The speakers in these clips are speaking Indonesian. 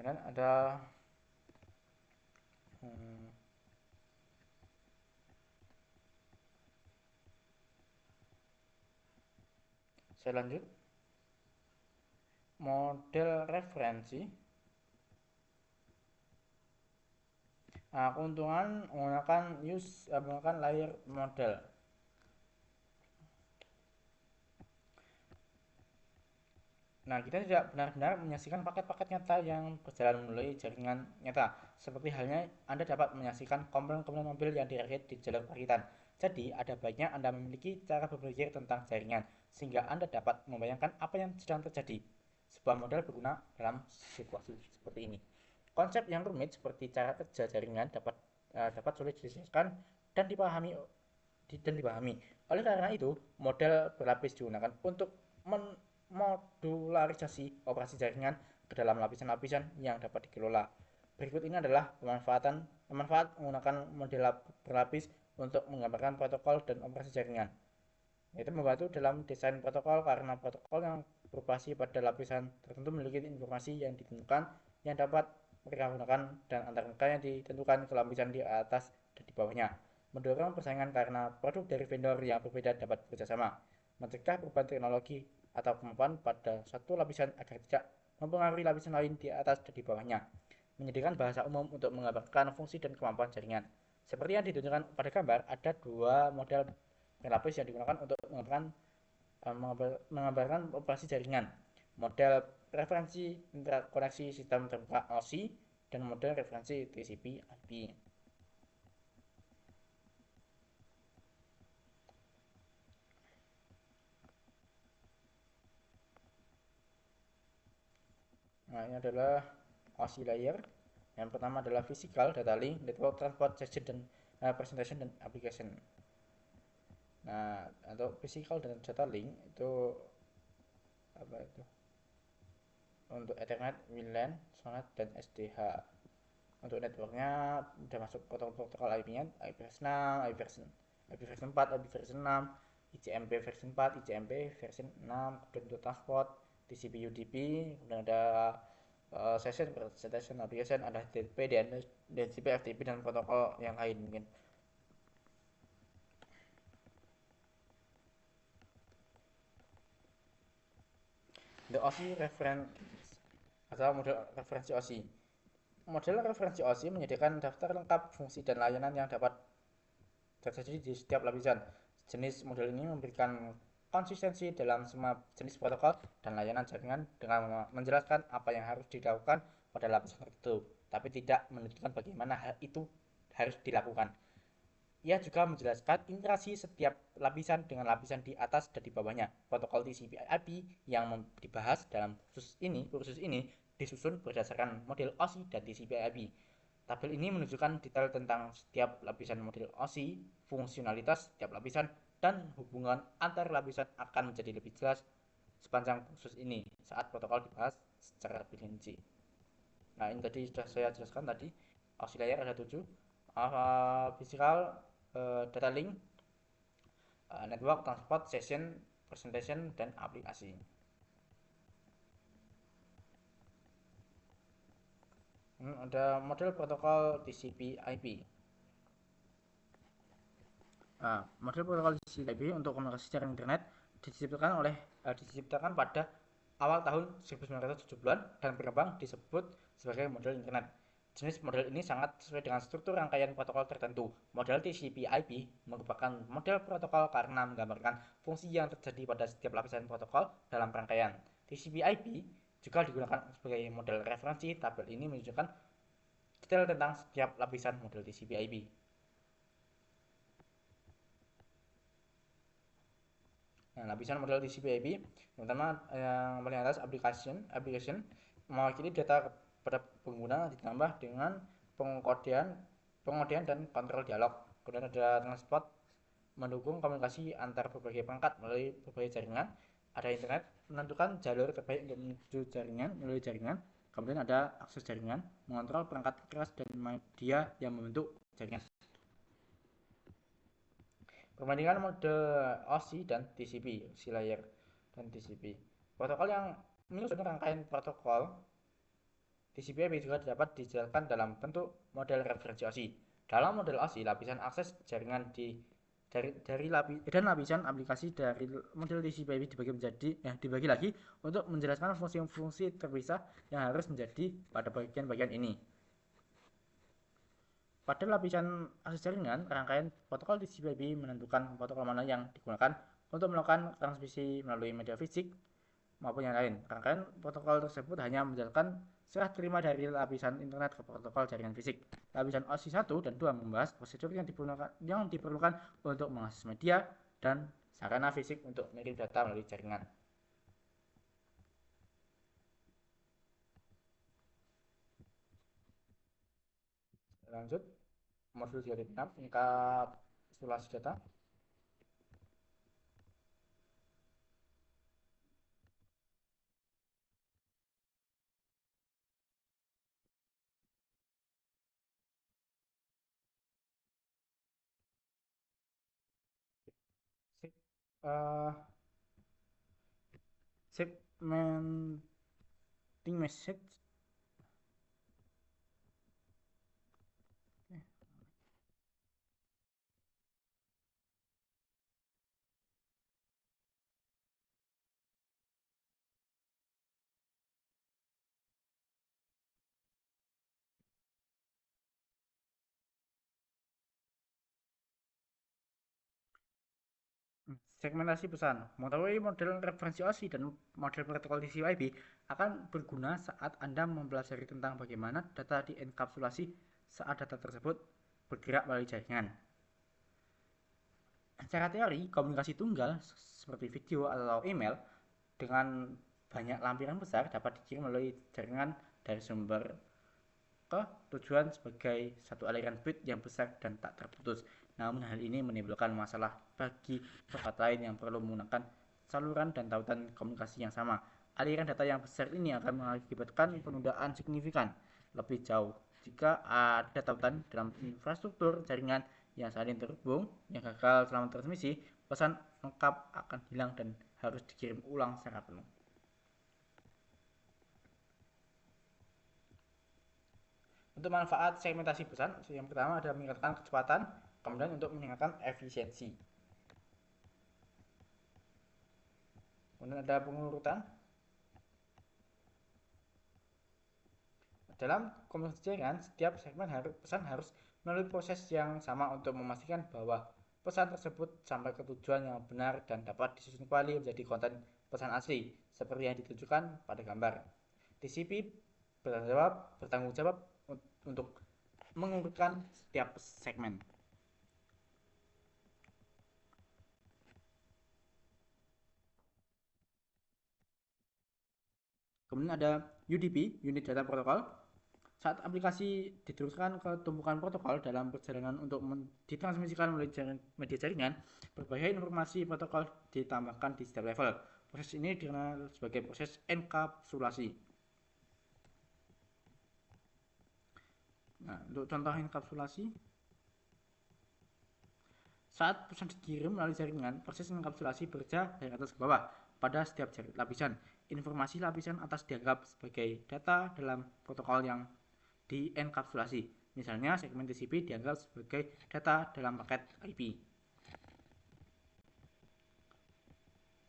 Kemudian ada hmm, saya lanjut, model referensi. Nah, keuntungan menggunakan layer model. Nah, kita tidak benar-benar menyaksikan paket-paket nyata yang berjalan melalui jaringan nyata. Seperti halnya Anda dapat menyaksikan komponen-komponen mobil yang dirakit di jalur pakitan. Jadi, ada baiknya Anda memiliki cara berpikir tentang jaringan, sehingga Anda dapat membayangkan apa yang sedang terjadi. Sebuah model berguna dalam situasi seperti ini. Konsep yang rumit seperti cara kerja jaringan dapat sulit dijelaskan dan dipahami. Oleh karena itu, model berlapis digunakan untuk memodularisasi operasi jaringan ke dalam lapisan-lapisan yang dapat dikelola. Berikut ini adalah manfaat menggunakan model berlapis untuk menggambarkan protokol dan operasi jaringan. Yaitu membantu dalam desain protokol karena protokol yang beroperasi pada lapisan tertentu memiliki informasi yang ditentukan yang dapat mereka gunakan dan antar mereka yang ditentukan ke lapisan di atas dan di bawahnya. Mendorong persaingan karena produk dari vendor yang berbeda dapat bekerjasama. Mencegah perubahan teknologi atau kemampuan pada satu lapisan agar tidak mempengaruhi lapisan lain di atas dan di bawahnya. Menyediakan bahasa umum untuk menggambarkan fungsi dan kemampuan jaringan. Seperti yang ditunjukkan pada gambar, ada dua model lapis yang digunakan untuk menggambarkan operasi jaringan. Model referensi interkoneksi sistem terbuka OSI dan model referensi TCP/IP. Nah, ini adalah OSI layer. Yang pertama adalah physical data link, network transport session dan presentation dan application. Nah, untuk physical dan data link itu apa itu? Untuk Ethernet, WLAN, SONET dan SDH. Untuk networknya udah masuk protokol IP-nya, IP versi 6, IP versi 4, IP versi 6, ICMP versi 4, ICMP versi 6, kemudian untuk transport, TCP UDP, kemudian ada session, presentation, application, ada HTTP, DNS, DHCP, FTP dan protokol yang lain mungkin. The OSI reference atau model referensi OSI. Model referensi OSI menyediakan daftar lengkap fungsi dan layanan yang dapat terjadi di setiap lapisan. Jenis model ini memberikan konsistensi dalam semua jenis protokol dan layanan jaringan dengan menjelaskan apa yang harus dilakukan pada lapisan tertentu, tapi tidak menentukan bagaimana hal itu harus dilakukan. Ia juga menjelaskan interaksi setiap lapisan dengan lapisan di atas dan di bawahnya. Protokol TCP/IP yang dibahas dalam kursus ini disusun berdasarkan model OSI dan TCP/IP. Tabel ini menunjukkan detail tentang setiap lapisan model OSI, fungsionalitas setiap lapisan, dan hubungan antar lapisan akan menjadi lebih jelas sepanjang kursus ini saat protokol dibahas secara lebih rinci. Nah, ini tadi sudah saya jelaskan tadi. OSI layer ada 7. Physical, data link, network, transport, session, presentation, dan aplikasi. Ada model protokol TCP/IP. Nah, model protokol TCP/IP untuk komunikasi secara internet diciptakan pada awal tahun 1970-an dan berkembang disebut sebagai model internet. Jenis model ini sangat sesuai dengan struktur rangkaian protokol tertentu. Model TCP/IP merupakan model protokol karena menggambarkan fungsi yang terjadi pada setiap lapisan protokol dalam rangkaian. TCP/IP juga digunakan sebagai model referensi. Tabel ini menunjukkan detail tentang setiap lapisan model TCP/IP. Nah, lapisan model TCP/IP yang pertama yang paling atas application mewakili data kepada pengguna ditambah dengan pengodean dan kontrol dialog. Kemudian ada transport mendukung komunikasi antar berbagai perangkat melalui berbagai jaringan. Ada internet menentukan jalur terbaik untuk menuju jaringan melalui jaringan. Kemudian ada akses jaringan mengontrol perangkat keras dan media yang membentuk jaringan. Perbandingan mode OSI dan TCP, OSI layer dan TCP. Protokol yang menyusun rangkaian protokol TCP/IP juga dapat dijelaskan dalam bentuk model referensi OSI. Dalam model OSI, lapisan akses jaringan dan lapisan aplikasi dari model TCP/IP dibagi lagi untuk menjelaskan fungsi-fungsi terpisah yang harus menjadi pada bagian-bagian ini. Pada lapisan akses jaringan, rangkaian protokol TCP/IP menentukan protokol mana yang digunakan untuk melakukan transmisi melalui media fisik maupun yang lain. Rangkaian protokol tersebut hanya menjalankan serah terima dari lapisan internet ke protokol jaringan fisik. Lapisan OSI 1 dan 2 membahas prosedur yang diperlukan untuk mengakses media dan sarana fisik untuk mengirim data melalui jaringan. Lanjut, modul 3.6 enkapsulasi data. Uh, segmenting message. Segmentasi pesan. Mengetahui model referensi OSI dan model protokol TCP/IP akan berguna saat Anda mempelajari tentang bagaimana data dienkapsulasi saat data tersebut bergerak melalui jaringan. Secara teori, komunikasi tunggal seperti video atau email dengan banyak lampiran besar dapat dikirim melalui jaringan dari sumber ke tujuan sebagai satu aliran bit yang besar dan tak terputus. Namun hal ini menimbulkan masalah bagi perangkat lain yang perlu menggunakan saluran dan tautan komunikasi yang sama. Aliran data yang besar ini akan mengakibatkan penundaan signifikan lebih jauh jika ada tautan dalam infrastruktur jaringan yang saling terhubung yang gagal selama transmisi. Pesan lengkap akan hilang dan harus dikirim ulang secara penuh. Untuk manfaat segmentasi pesan, yang pertama adalah meningkatkan kecepatan, kemudian untuk meningkatkan efisiensi. Kemudian ada pengurutan. Dalam komunikasi jaringan, setiap segmen pesan harus melalui proses yang sama untuk memastikan bahwa pesan tersebut sampai ke tujuan yang benar dan dapat disusun kembali menjadi konten pesan asli, seperti yang ditunjukkan pada gambar. TCP bertanggung jawab untuk mengurutkan setiap segmen. Kemudian ada UDP, Unit Data Protocol. Saat aplikasi diteruskan ke tumpukan protokol dalam perjalanan untuk ditransmisikan melalui media jaringan, berbagai informasi protokol ditambahkan di setiap level. Proses ini dikenal sebagai proses enkapsulasi. Nah, untuk contoh enkapsulasi, saat pesan dikirim melalui jaringan, proses enkapsulasi berjalan dari atas ke bawah. Pada setiap lapisan, informasi lapisan atas dianggap sebagai data dalam protokol yang dienkapsulasi. Misalnya, segmen TCP dianggap sebagai data dalam paket IP.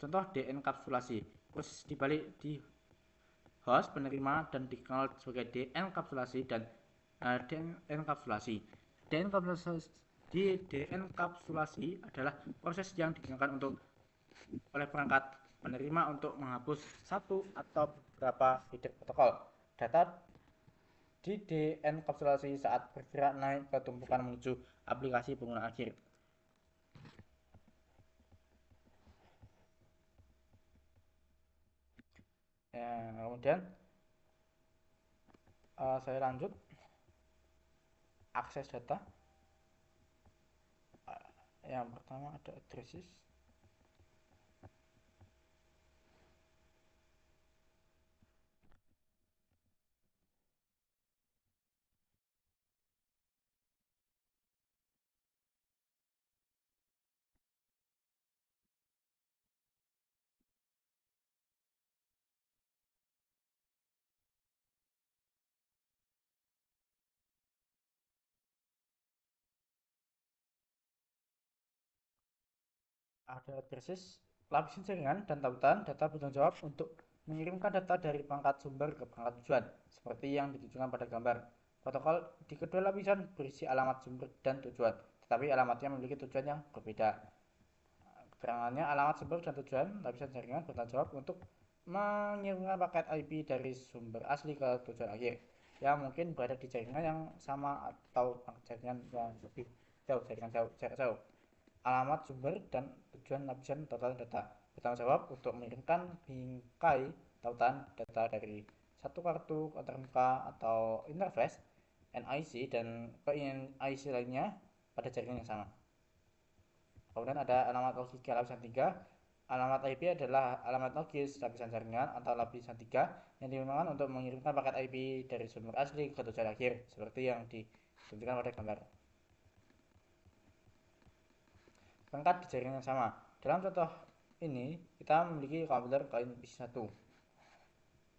Contoh dienkapsulasi. Proses dibalik di host penerima dan dikenal sebagai dienkapsulasi dan dienkapsulasi. Dienkapsulasi adalah proses yang digunakan oleh perangkat penerima untuk menghapus satu atau beberapa bit protokol. Data di dienkapsulasi saat bergerak naik ke tumpukan menuju aplikasi pengguna akhir. Ya, kemudian saya lanjut akses data. Yang pertama ada addresses. ada basis lapisan jaringan dan tautan data bertanggung jawab untuk mengirimkan data dari perangkat sumber ke perangkat tujuan, seperti yang ditunjukkan pada gambar. Protokol di kedua lapisan berisi alamat sumber dan tujuan, tetapi alamatnya memiliki tujuan yang berbeda. Keterangannya, alamat sumber dan tujuan lapisan jaringan bertanggung jawab untuk mengirimkan paket IP dari sumber asli ke tujuan akhir, yang mungkin berada di jaringan yang sama atau jaringan yang lebih jauh, jarak jauh. Alamat sumber dan tujuan lapisan tautan data bertanggung jawab untuk mengirimkan bingkai tautan data dari satu kartu antarmuka atau interface NIC dan ke NIC lainnya pada jaringan yang sama. Kemudian ada alamat logika lapisan 3. Alamat IP adalah alamat logis lapisan jaringan atau lapisan 3 yang digunakan untuk mengirimkan paket IP dari sumber asli ke tujuan akhir, seperti yang ditunjukkan pada gambar. Perangkat di jaringan yang sama. Dalam contoh ini, kita memiliki komputer klien PC1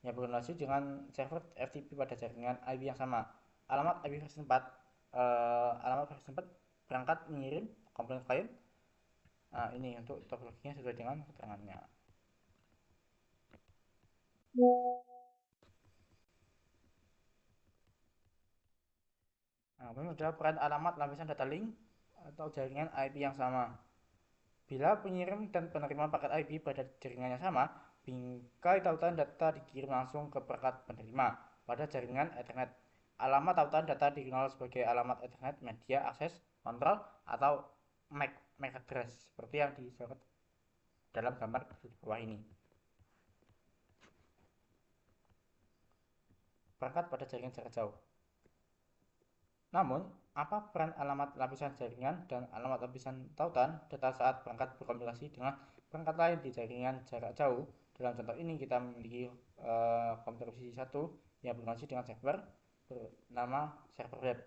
yang berkoneksi dengan server FTP pada jaringan IP yang sama. Alamat IP versi 4, alamat versi 4 perangkat mengirim komponen klien. Nah, ini untuk topologinya sesuai dengan keterangannya. Nah, ini adalah peran alamat lapisan data link atau jaringan IP yang sama. Bila pengirim dan penerima paket IP pada jaringan yang sama, bingkai tautan data dikirim langsung ke perangkat penerima pada jaringan Ethernet. Alamat tautan data dikenal sebagai alamat Ethernet media akses kontrol atau MAC address, seperti yang disorot dalam gambar di bawah ini. Perangkat pada jaringan jarak jauh. Namun, apa peran alamat lapisan jaringan dan alamat lapisan tautan data saat perangkat berkomunikasi dengan perangkat lain di jaringan jarak jauh? Dalam contoh ini kita memiliki komputer PC1 yang berkomunikasi dengan server bernama server web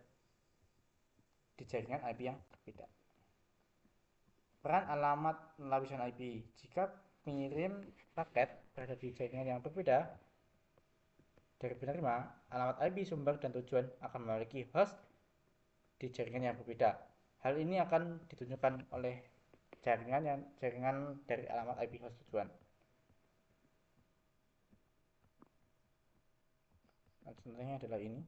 di jaringan IP yang berbeda. Peran alamat lapisan IP. Jika pengirim paket berada di jaringan yang berbeda dari penerima, alamat IP sumber dan tujuan akan memiliki host di jaringan yang berbeda. Hal ini akan ditunjukkan oleh jaringan dari alamat IP host tujuan. Nah, contohnya adalah ini.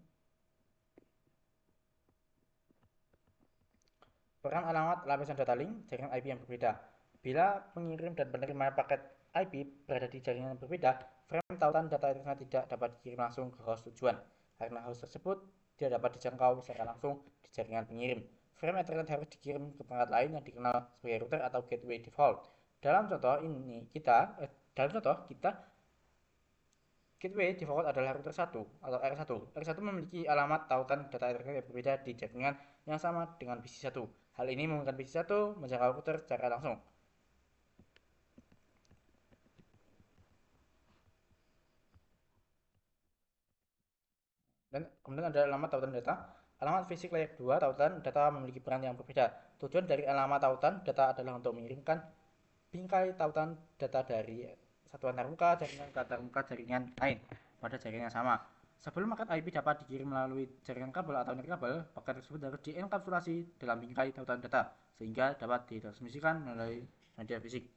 Peran alamat lapisan data link jaringan IP yang berbeda. Bila pengirim dan penerima paket IP berada di jaringan yang berbeda, frame tautan data internet tidak dapat dikirim langsung ke host tujuan, karena host tersebut tidak dapat dijangkau secara langsung di jaringan pengirim. Frame Ethernet harus dikirim ke perangkat lain yang dikenal sebagai router atau gateway default. Dalam contoh kita gateway default adalah router 1 atau R1. R1 memiliki alamat tautan data Ethernet yang berbeda di jaringan yang sama dengan PC1. Hal ini memungkinkan PC1 menjangkau router secara langsung. Dan kemudian ada alamat tautan data. Alamat fisik layer 2 tautan data memiliki peran yang berbeda. Tujuan dari alamat tautan data adalah untuk mengirimkan bingkai tautan data dari satuan antarmuka jaringan ke antarmuka jaringan lain pada jaringan yang sama. Sebelum paket IP dapat dikirim melalui jaringan kabel atau nirkabel, paket tersebut harus dienkapsulasi dalam bingkai tautan data sehingga dapat ditransmisikan melalui media fisik.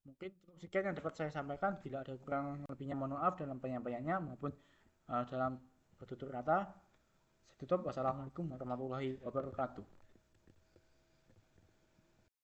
Mungkin cukup sekian yang dapat saya sampaikan. Bila ada kurang lebihnya mohon maaf dalam penyampaiannya maupun dalam bertutur kata. Saya tutup. Wassalamualaikum warahmatullahi wabarakatuh.